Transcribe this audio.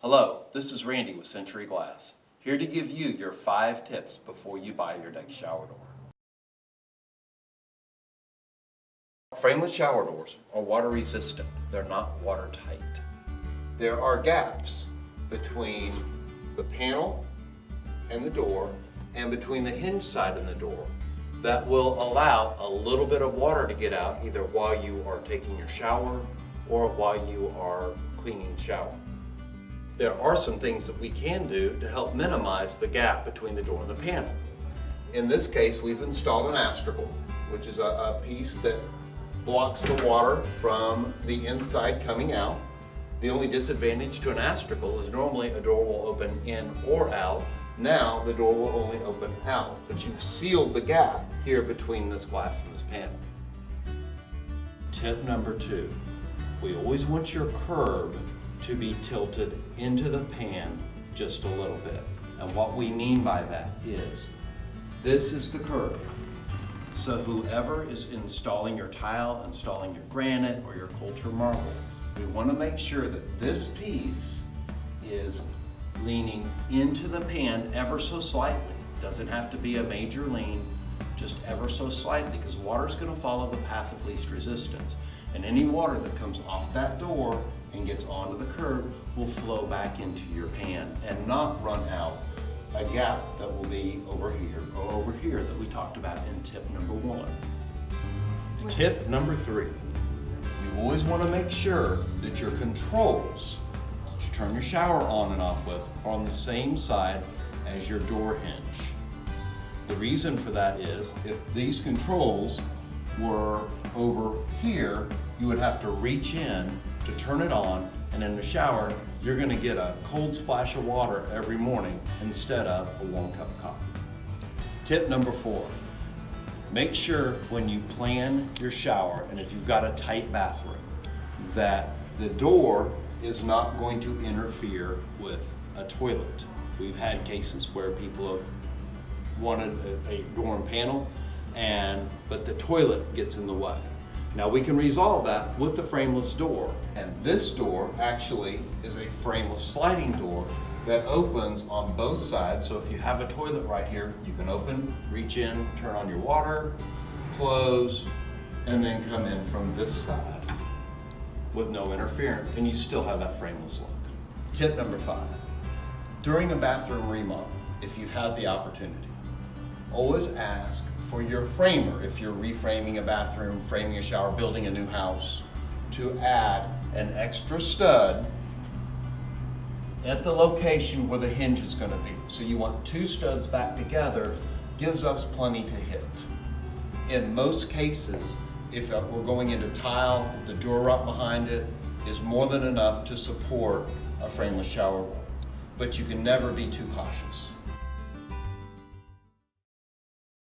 Hello, this is Randy with Century Glass, here to give you your 5 tips before you buy your next shower door. Frameless shower doors are water resistant. They're not watertight. There are gaps between the panel and the door and between the hinge side and the door that will allow a little bit of water to get out either while you are taking your shower or while you are cleaning the shower. There are some things that we can do to help minimize the gap between the door and the panel. In this case, we've installed an astragal, which is a piece that blocks the water from the inside coming out. The only disadvantage to an astragal is normally a door will open in or out. Now the door will only open out, but you've sealed the gap here between this glass and this panel. Tip number 2, we always want your curb to be tilted into the pan just a little bit. And what we mean by that is, this is the curb. So whoever is installing your tile, installing your granite or your culture marble, we want to make sure that this piece is leaning into the pan ever so slightly. Doesn't have to be a major lean, just ever so slightly, because water is going to follow the path of least resistance. And any water that comes off that door and gets onto the curb will flow back into your pan and not run out a gap that will be over here or over here that we talked about in tip number 1. Tip number 3, you always want to make sure that your controls that you turn your shower on and off with are on the same side as your door hinge. The reason for that is if these controls were over here, you would have to reach in to turn it on, and in the shower, you're gonna get a cold splash of water every morning instead of a warm cup of coffee. Tip number 4, make sure when you plan your shower, and if you've got a tight bathroom, that the door is not going to interfere with a toilet. We've had cases where people have wanted a door and panel, but the toilet gets in the way. Now we can resolve that with the frameless door. And this door actually is a frameless sliding door that opens on both sides. So if you have a toilet right here, you can open, reach in, turn on your water, close, and then come in from this side with no interference, and you still have that frameless look. Tip number 5, during a bathroom remodel, if you have the opportunity, always ask for your framer, if you're reframing a bathroom, framing a shower, building a new house, to add an extra stud at the location where the hinge is going to be. So you want 2 studs back together, gives us plenty to hit. In most cases, if we're going into tile, the door right behind it is more than enough to support a frameless shower wall. But you can never be too cautious.